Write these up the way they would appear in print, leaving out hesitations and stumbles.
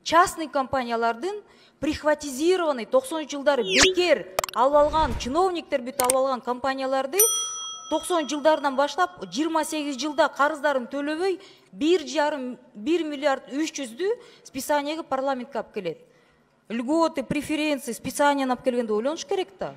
частный компаниялардын прихватизированный 90 жылдары бекер алып алган чиновниктер бүт алып алган компанияларды 90 жылдардан баштап 28 жылда карыздарын төлөбөй 1,5 миллиард 300'дү списаниеге парламентке алып келет. Льготы, преференции, списания алып келгенде ойлонуш керек да.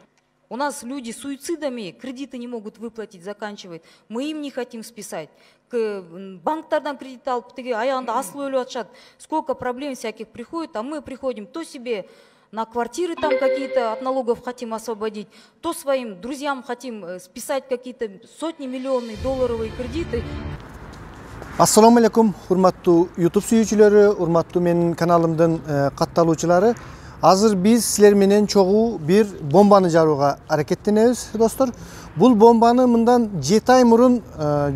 У нас люди суицидами кредиты не могут выплатить, заканчивают. Мы им не хотим списать. Банктардан кредит алып, аягында асыл өлүп атышат. Сколько проблем всяких приходит, а мы приходим то себе на квартиры там какие-то от налогов хотим освободить, то своим друзьям хотим списать какие-то сотни миллионные долларовые кредиты. Assalamu alaikum, урматтуу YouTube сүйүүчүлөрү, урматтуу менин каналымдын катталуучулары. Азыр биз силер менен чогуу бир бомбаны жарууга аракеттенебиз, достор. Бул бомбаны мындан 7 ай мурун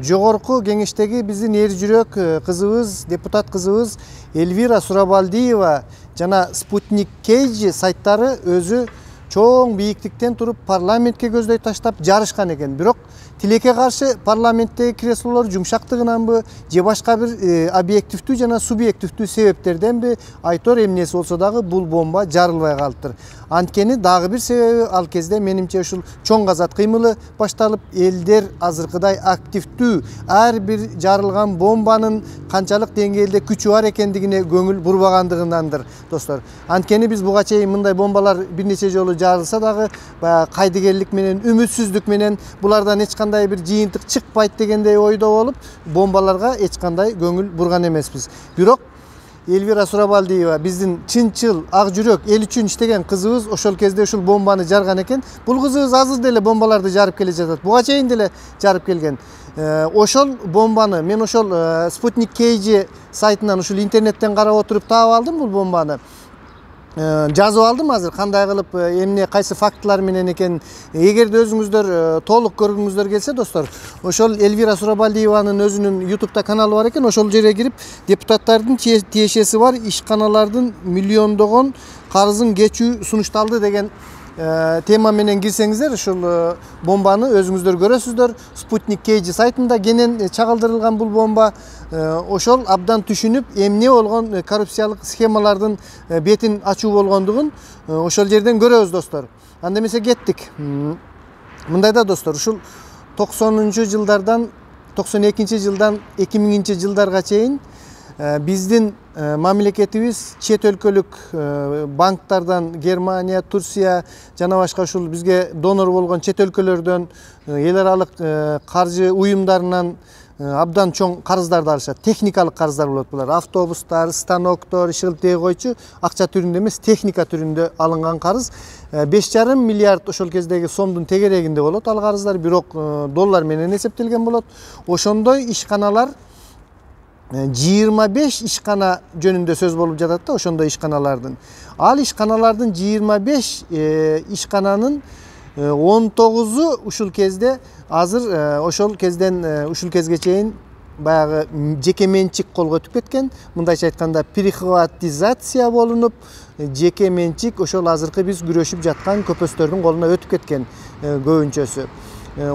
жогорку кеңештеги биздин эр жүрөк кызыбыз, депутат кызыбыз Эльвира Сурабалдиева жана Спутник Кейджи сайттары өзү чоң бийиктиктен туруп парламентке көздөй таштап жарышкан экен. Бирок тилекке каршы парламенттеги креслолор жумшактыгынанбы же башка бир объективдүү жана субъективдүү себептерденби айтор эмнеси болсо дагы бул бомба жарылбай калыптыр. Анткени дагы бир себеби ал кезде менимче ушул чоң казат кыймылы башталып, элдер азыркыдай активдүү ар бир жарылган бомбанын канчалык деңгээлде күчү бар экендигине көңүл бурбагандыгындандыр, достор. Анткени биз буга чейин мындай бомбалар бир нече жолу жарылса дагы кайдыгерлик менен, үмүтсүздүк менен булардан эч кандай бир жыйынтык чыкпайт дегендей ойдо болуп, бомбаларга эч кандай көңүл бурган эмеспиз. Бирок Эльвира Сурабалдиева биздин чынчыл, ак жүрөк, эл үчүн иштеген кызыбыз ошол кезде ушул бомбаны жарган экен. Бул кызыбыз азыр деле бомбаларды жарып келе жатат. Буга чейин деле жарып келген. Ошол бомбаны мен ошол Спутник Кейджи сайтынан ушул интернеттен карап отуруп таап алдым бул бомбаны. Жазып алдым азыр кандай кылып эмне кайсы фактылар менен экен. Эгерде өзүңүздөр толук көргүңүздөр келсе, достор, ошол Эльвира Сурабалдиеванын өзүнүн YouTube'да каналы бар экен. Ошол жерге кирип депутаттардын тиешеси бар ишканалардын миллиондогон карызын кечүү сунушталды деген тема менен кирсеңиздер, ушул бомбаны өзүңүздөр көрөсүздөр. Спутник Кейджи сайтында кенен чагылдырылган бул бомба. Ошол абдан түшүнүп, эмне болгон коррупциялык схемалардын бетин ачуу болгондугун ошол жерден көрөбүз, достор. Анда эмесе кеттик. Мындайда, достор, ушул 90-жылдардан 92-жылдан 2000 жылдарга чейин биздин мамлекетибиз чет өлкөлүк банктардан, Германия, Турция жана башка ушул бизге донор болгон чет өлкөлөрдөн, эл аралык каржы уюмдарынан абдан чоң карыздарды алышат. Техникалык карыздар болот булар. Автобустар, станоктор, ишылтee койчу акча түрүндө эмес, техника түрүндө алынган карыз 5,5 миллиард ошол кездеги сомдун тегерегинде болот. Ал карыздар бирок доллар менен эсептелген болот. Ошондой ишканалар 25 ишкана жөнүндө сөз болуп жатат да, ошондой ишканалардын. Ал ишканалардын 25 ишкананын 19'у ушул кезде азыр ошол кезден ушул кезге чейин баягы жеке менчик колго өтүп кеткен. Мындайча айтканда прихватизация болунуп, жеке менчик ошол азыркы биз күрөшүп жаткан көпөстөрдүн колуна өтүп кеткен көбүнчөсү.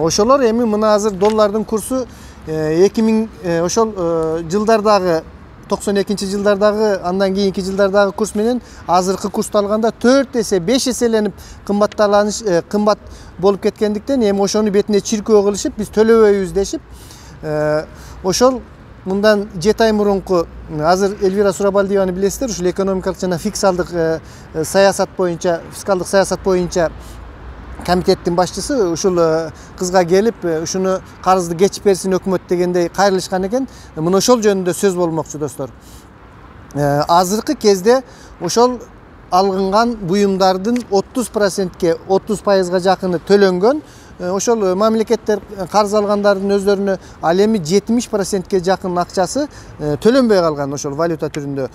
Ошолор эми мына азыр доллардын курсу 2000 ошол жылдардагы 92-жылдардагы, андан кийинки жылдардагы курс менен азыркы курсту алганда 4 эсе, 5 эселенип кымбат болуп кеткендиктен эми ошону бетине чиркөө кылышып, биз төлөбөйбүз дешип, ошол мындан 7 ай мурунку азыр Эльвира Сурабалдиеваны билесиздер, ушул экономикалык жана фискалдык саясат боюнча комитеттин башчысы ушул кызга келип, ушуну карызды кечип берсин өкмөт дегендей кайрылышкан экен. Мына ошол жөнүндө сөз болмокчу, достор. Азыркы кезде ошол алынган буюмдардын 30%ке 30%га жакыны төлөнгөн. Ошол мамлекеттер карыз алгандардын өздөрүнө ал эми 70%ке жакын акчасы төлөнбөй калган, ошол валюта түрүндө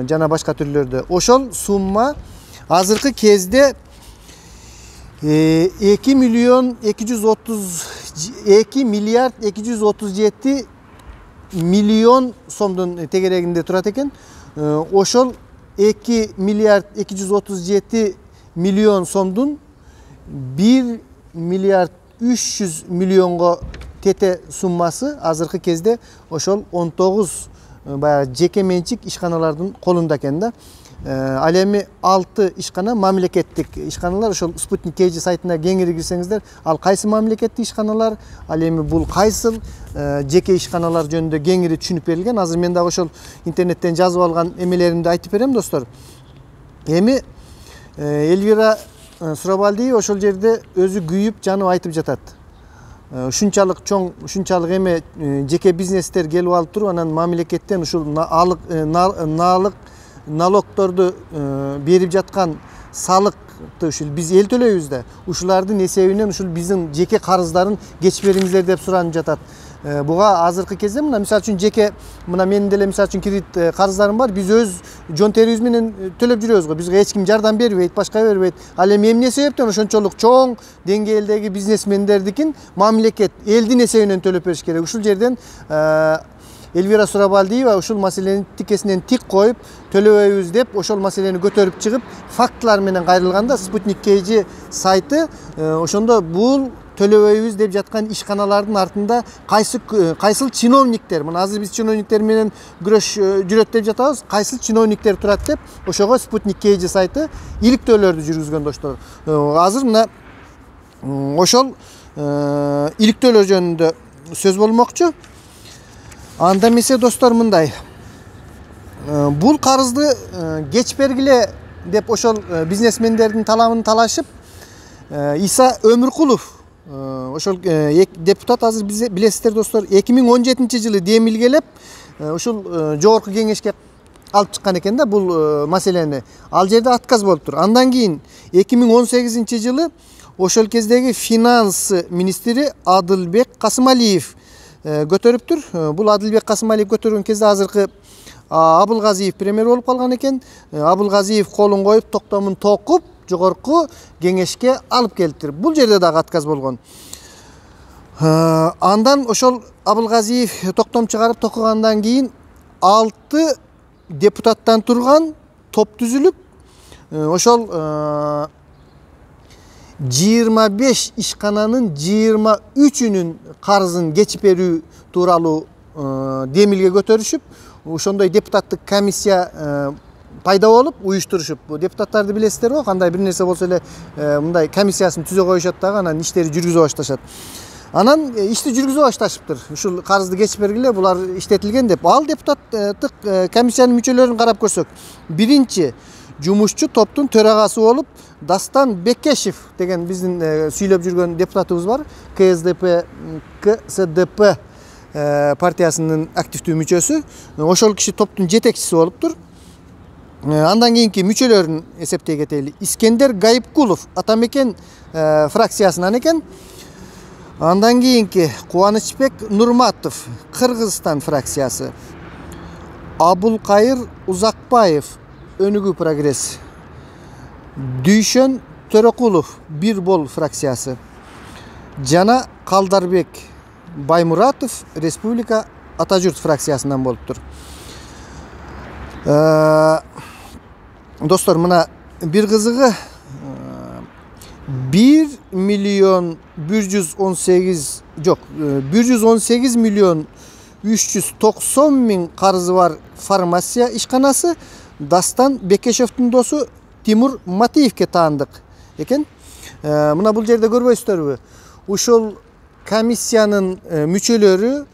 жана башка түрлөрдө. Ошол сумма азыркы кезде 2 миллиард 237 миллион сомдун тегерегинде турат экен. Ошол 2 миллиард 237 миллион сомдун 1 миллиард 300 миллионго тете суммасы азыркы кезде ошол 19 баягы жеке менчик ишканалардын колунда экен да. Ал эми 6 ишкана мамлекеттик ишканалар. Ошол Спутник KG сайтына кеңири кирсеңиздер, ал кайсы мамлекеттик ишканалар, ал эми бул кайсыл жеке ишканалар жөнүндө кеңири түшүнүп берилген. Азыр мен дагы ошол интернеттен жазып алган эмелеримди айтып берем достор. Эми Эльвира Сурабалдиева ошол жерде өзү күйүп, жанып айтып жатат. Ушунчалык чоң, ушунчалык эме жеке бизнестер келип алып туруп, анан мамлекеттен ушул налогторду берип жаткан салыкты ушул биз эл төлөйбүз да. Ушулардын эсебинен ушул биздин жеке карыздарын кечип бериңиздер деп суранып жатат. Буга азыркы кезде мына мисалы үчүн жеке мына менин деле мисалы үчүн кредит карыздарым бар. Биз өз жон терибиз менен төлөп жүрөбүз го. Бизге эч ким жардам бербейт, башка бербейт. Ал эми эмне себептен ошончолук чоң деңгээлдеги бизнесмендердикин мамлекет элдин эсебинен төлөп бериш керек. Ушул жерден Эльвира Сурабалдиева ушул маселени тикесинен тик коюп, төлөбөйбүз деп ошол маселени көтөрүп чыгып, фактылар менен кайрылганда Спутник KG сайты ошондо бул төлөбөйбүз деп жаткан ишканалардын артында кайсыл чиновниктер, мына азыр биз чиновниктер менен күрөш жүрөт деп жатабыз, кайсыл чиновниктер турат деп ошого Спутник KG сайты иликтөөлөрдү жүргүзгөн достор. Азыр мына ошол иликтөөлөр жөнүндө сөз болмокчу. Анда эмесе достор мындай. Бул карызды кеч бергиле деп ошол бизнесмендердин талабын талашып, Иса Өмүркулов ошол депутат азыр биз билесиздер достор, 2017-жылы демилгелеп ушул жогорку кеңешке алып чыккан экен да бул маселени. Ал жерде отказ болуптур. Андан кийин 2018-жылы ошол кездеги финанс министри Адылбек Касымалиев көтөрүптүр. Бул Адылбек Касымалиев көтөргөн кезде азыркы Абылгазиев премьер болуп калган экен. Абылгазиев колун коюп, токтомун токуп, жогорку кеңешке алып келиптир. Бул жерде дагы отказ болгон. Андан ошол Абылгазиев токтом чыгарып токугандан кийин 6 депутаттан турган топ түзүлүп, ошол 25 ишкананын 23-үнүн карызын кечип берүү тууралуу демилге көтөрүшүп, ошондой депутаттык комиссия пайда болуп, уюштурушуп. Депутаттарды билесиздер го, кандай бир нерсе болсо эле мындай комиссиясын түзө коюшат дагы, анан иштери жүргүзө башташат. Анан ишти жүргүзө башташыптыр. Ушул карызды кечип бергиле, булар иштетилген деп. Ал депутаттык комиссиянын мүчөлөрүн карап көрсөк, биринчи жумушчу топтун төрагасы болуп Дастан Бекешев деген биздин сүйлөп жүргөн депутатыбыз бар. КСДП партиясынын активдүү мүчөсү. Ошол киши топтун жетекчиси болуптур. Андан кийинки мүчөлөрүн эсептей кетели. Искендер Гайыпкулов Атамекен фракциясынан экен. Андан кийинки Кубанычбек Нурматов Кыргызстан фракциясы. Абулкайыр Узакбаев Өнүгүү прогресс. Дүйшөн Төрөкулов Бир бол фракциясы. Жана Калдарбек Баймуратов Республика Атажурт фракциясынан болуптур. Достор, мына бир кызыгы 118 миллион 390 миң карызы бар фармация ишканасы Дастан Бекешевдин досу Тимур Матиевке таандык экен. Мына бул жерде көрбөйсүздөрбү? Ушул комиссиянын мүчөлөрү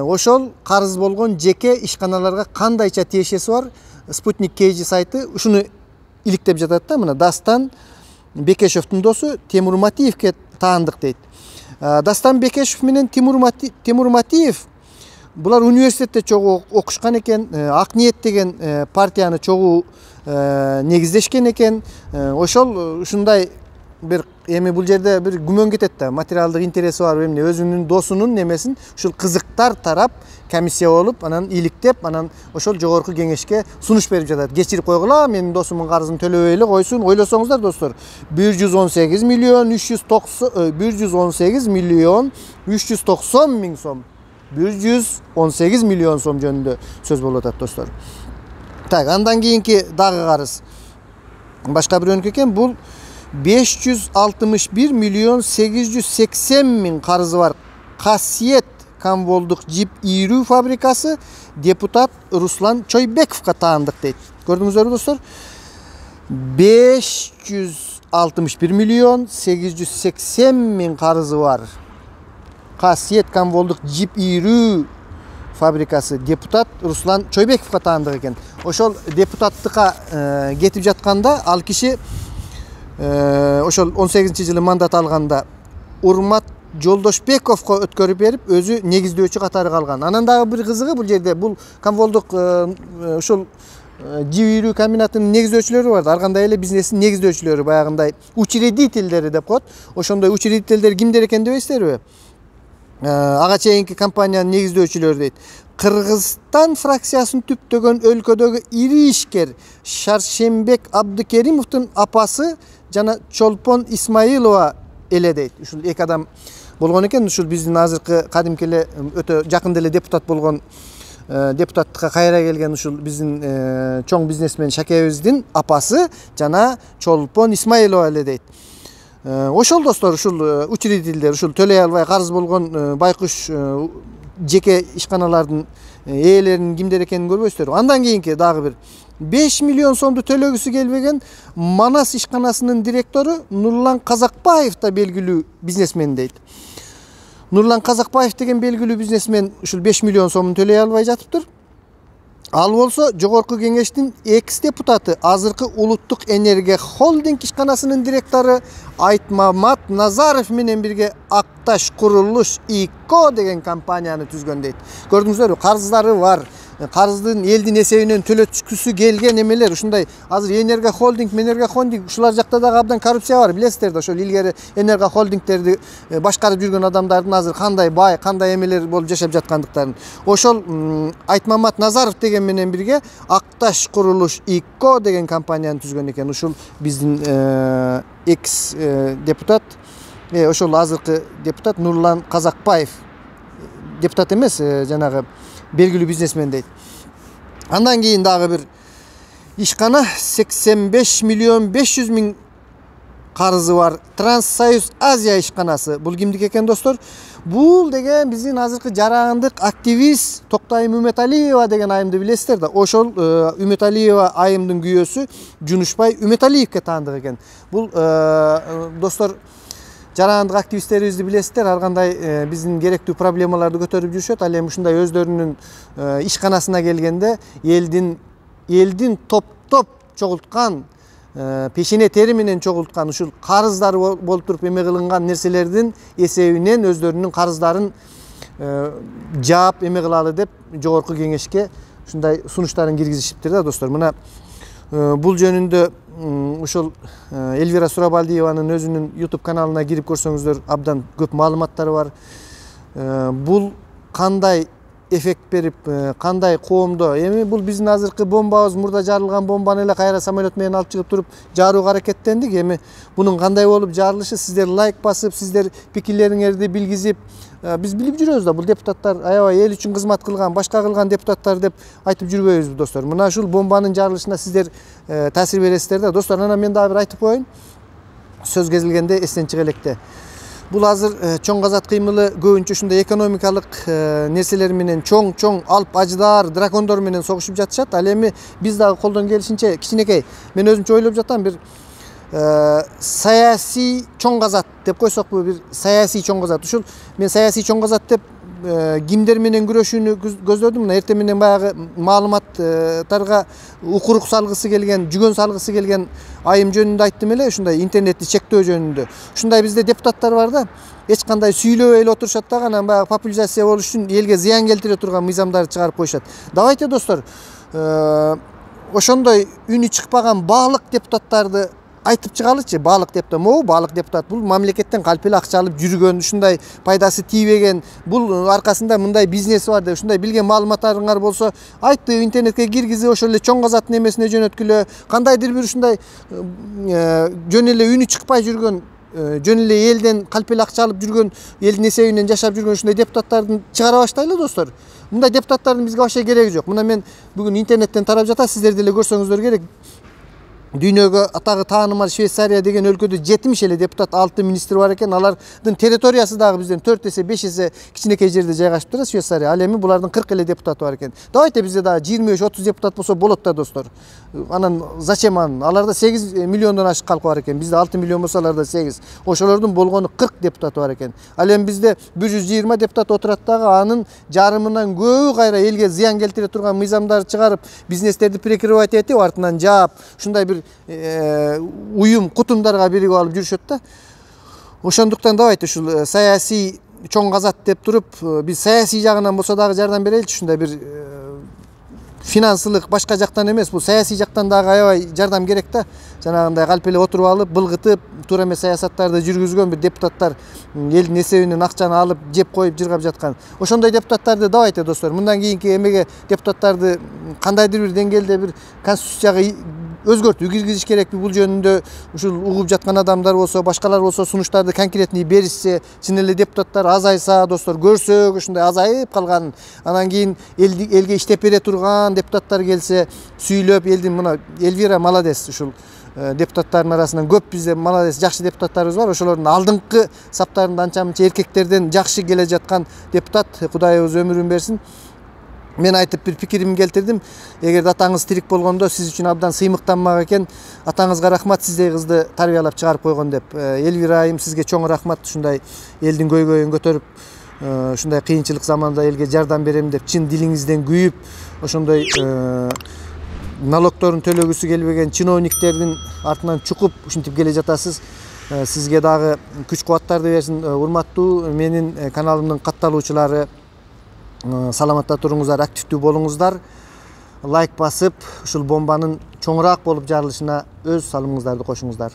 ошол карыз болгон жеке ишканаларга кандайча тиешеси бар. Спутник KG сайты ушуну иликтеп жатат да. Мына Дастан Бекешевдин досу Тимур Матиевке таандык дейт. Дастан Бекешев менен Тимур Матиев булар университетте чогуу окушкан экен, Ак ниет деген партияны чогуу негиздешкен экен. Ошол ушундай бир эми бул жерде бир күмөн кетет да, материалдык интереси бар эмне, өзүнүн досунун немесин ушул кызыктар тарап комиссия болуп, анан иликтеп, анан ошол жогорку кеңешке сунуш берип жатат. Кечирип койгула, менин досумдун карызын төлөбөй эле койсун. Ойлосоңуздар достор, 118 миллион 390 миң сом. 118 миллион сом жөнүндө сөз болуп атат достор. Так, андан кийинки дагы карыз. Башка бирөөнүкү экен, бул 561 миллион 880 миң карызы бар Касиет Камволдук жип ийрүү фабрикасы депутат Руслан Чойбековго таандык дейт. Көрдүңүздөрбү достор? 561 миллион 880 миң карызы бар. Касиет Камволдук жип ийрүү фабрикасы депутат Руслан Чойбековго таандык экен. Ошол депутаттыкка кетип жатканда ал киши ошол 18-жылы мандат алганда Урмат Жолдошбековго өткөрүп берип, өзү негиздөөчү катары калган. Анан дагы бир кызыгы бул жерде бул Камволдук ошол жип ийрүү комбинатынын негиздөөчүлөрү бар. Ар кандай эле бизнестин негиздөөчүлөрү, баягындай учредительдери деп коет. Ошондой учредительдер кимдер экен дебейсиздерби? Ага чейинки компаниянын негиздөөчүлөрү дейт. Кыргызстан фракциясын түптөгөн өлкөдөгү ири ишкер Шаршембек Абдыкеримовдун апасы жана Чолпон Исмаилова эле дейт. Ушул эки адам болгон экен. Ушул биздин азыркы кадимки эле өтө жакында эле депутат болгон, депутаттыкка кайра келген ушул биздин чоң бизнесмен Шакебиздин апасы жана Чолпон Исмаилова эле дейт. Ошол достор, ушул учредительдер, ушул төлөй албай карыз болгон байкуш жеке ишканалардын ээлеринин кимдер экенин көрбөйсүздөр. Андан кийинки дагы бир 5 миллион сомду төлөгүсү келбеген Манас ишканасынын директору Нурлан Казакбаев да белгилүү бизнесмен дейт. Нурлан Казакбаев деген белгилүү бизнесмен ушул 5 миллион сомун төлөй албай жатыптыр. Ал болсо жогорку кеңештин экс депутаты, азыркы Улуттук энергия холдинг ишканасынын директору Айтмамат Назаров менен бирге Акташ Курулуш ИКО деген компанияны түзгөн дейт. Көрдүңүздөрбү, карыздары бар. Карыздын элдин эсебинен төлөткүсү келген эмелер. Ушундай азыр энергия холдинг ушулар жакта дагы абдан коррупция бар. Билесиздер да, ошол илгери энергия холдингтерди башкарып жүргөн адамдардын азыр кандай бай, кандай эмелер болуп жашап жаткандыктарын. Ошол Айтмамат Назаров деген менен бирге Акташ Курулуш ИКО деген компанияны түзгөн экен. Ушул биздин экс депутат, ошол азыркы депутат Нурлан Казакбаев. Депутат эмес, жанагы белгилүү бизнесмен дейт. Андан кийин дагы бир ишкана 85 миллион 500 миң карызы бар Транссоюз Азия ишканасы. Бул кимдики экен достор? Бул деген биздин азыркы жарандык активист Токтайым Үмөталиева деген айымды билесиздер да. Ошол Үмөталиева айымдын күйөөсү Жунушбай Үмөталиевге таандык экен. Бул достор, жарандык активисттерибизди билесиздер, ар кандай биздин керектүү проблемаларды көтөрүп жүрүшөт. Ал эми ушундай өздөрүнүн ишканасына келгенде элдин топ чогулткан, пешене тери менен чогулткан ушул карыздары болуп туруп эме кылынган нерселердин эсебинен өздөрүнүн карыздарын жаап эме кылалы деп жогорку кеңешке ушундай сунуштарын киргизишиптир да достор. Мына бул жөнүндө ушул Эльвира Сурабалдиеванын өзүнүн YouTube каналына кирип көрсөңүздөр абдан көп маалыматтары бар. Бул кандай эффект берип, кандай коомдо, эми бул биздин азыркы бомбабыз, мурда жарылган бомбаны эле кайра самолет менен алып чыгып туруп жарууга аракеттендик. Эми бунун кандай болуп жарылышы, сиздер лайк басып, сиздер пикирлериңерди билгизип, биз билип жүрөбүз да, бул депутаттар аябай эл үчүн кызмат кылган, башка кылган депутаттар деп айтып жүрбөйбүзбү достор. Мына ушул бомбанын жарылышына сиздер таасир бересиздер да достор. Анан мен дагы бир айтып коеюн. Сөз кезилгенде эстен чыга электе. Бул азыр чоң казат кыймылы көбүнчө ушундай экономикалык нерселер менен чоң алып аждар, дракондор менен согушуп жатышат. Ал эми биз дагы колдон келишинче кичинекей, мен өзүмчө ойлоп жатам, бир саясий чоң казат деп койсокпу, бир саясий чоң казат. Ушул мен саясий чоң казат деп кимдер менен күрөшүүнү көздөдүм. Мына эртең менен баягы маалыматтарга укурук салгысы келген, жүгөн салгысы келген айым жөнүндө айттым эле, ушундай интернетти чектөө жөнүндө. Ушундай бизде депутаттар бар да, эч кандай сүйлөбөй эле отурушат да, анан баягы популяризация болуш үчүн элге зыян келтире турган мыйзамдарды чыгарып коюшат. Давайте достор, ошондой үнү чыкпаган баалык депутаттарды айтып чыгалычы. Баалык депутат, могу баалык депутат бул мамлекеттен калп эле акча алып жүргөн, ушундай пайдасы тийбеген, бул аркасында мындай бизнеси бар деп ушундай билген маалыматтарыңар болсо айтты, интернетке киргизип ошол эле чоң казаттын эмесине жөнөткүлө. Кандайдыр бир ушундай жөн эле үнү чыкпай жүргөн, жөн эле элден калп эле акча алып жүргөн, элдин эсебинен жашап жүргөн ушундай депутаттарды чыгара баштайлы достор. Мындай депутаттардын бизге вообще кереги жок. Мына мен бүгүн интернеттен тарап жатат, сиздер деле көрсөңүздөр керек. Дүйнөгө атагы таанымал Швейцария деген өлкөдө 70 эле депутат, 6 министр бар экен. Алардын территориясы дагы бизден 4 эсе 5 эсе кичинекей жерде жайгашып турат Швейцария. Ал эми булардын 40 эле депутаты бар экен. Давайте бизде дагы 23-30 депутат болсо болот да достор. Анан зачем анын? Аларда 8 миллиондон ашык калкы бар экен. Бизде 6 миллион болсо аларда 8. Ошолордун болгону 40 депутаты бар экен. Ал эми бизде 120 депутат отурат дагы, анын жарымынан көбү кайра элге зыян келтире турган мыйзамдарды чыгарып, бизнестерди прикрывать этип, артынан жаап, ушундай бир уюм кутумдарга биригип алып жүрүшөт да. Ошондуктан давайте ушул саясий чоң казат деп туруп, биз саясий жагынан болсо дагы жардам береличи, ушундай бир финансылык башка жактан эмес, бул саясий жактан дагы аябай жардам керек да. Жанагындай калп эле отуруп алып, былгытып, туура эмес саясаттарды жүргүзгөн бир депутаттар элдин эсебинен акчаны алып, жеп коюп жыргап жаткан. Ошондой депутаттарды давайте достор, мындан кийинки эмеге депутаттарды кандайдыр бир деңгээлде бир конституцияга өзгөртүү киргизиш керек. Бул жөнүндө ушул угуп жаткан адамдар болсо, башкалар болсо сунуштарды конкретный беришсе, чын эле депутаттар азайса, достор көрсөк, ушундай азайып калган, анан кийин элге иштеп бере турган депутаттар келсе, сүйлөп элдин мына Эльвира молодец, ушул депутаттардын арасынан көп бизде молодец, жакшы депутаттарыбыз бар. Ошолордун алдыңкы саптарында анча-мынча эркектерден жакшы келе жаткан депутат, Кудайыбыз өмүрүн берсин. Мен айтып бир пикиримди келтирдим. Эгерде атаңыз тирик болгондо сиз үчүн абдан сыймыктанмак экен. Атаңызга рахмат, сиздей кызды тарбиялап чыгарып койгон деп. Эльвира айым, сизге чоң рахмат, ушундай элдин көйгөйүн көтөрүп, ушундай кыйынчылык заманда элге жардам берем деп чын дилиңизден күйүп, ошондой налогторун төлөгүсү келбеген чиновниктердин артынан чукуп ушинтип келе жатасыз. Сизге дагы күч кубаттарды берсин. Урматтуу менин каналымдын катталуучулары, саламатта туруңуздар, активдүү болуңуздар. Лайк басып, ушул бомбанын чоңураак болуп жарылышына өз салымыңыздарды кошуңуздар.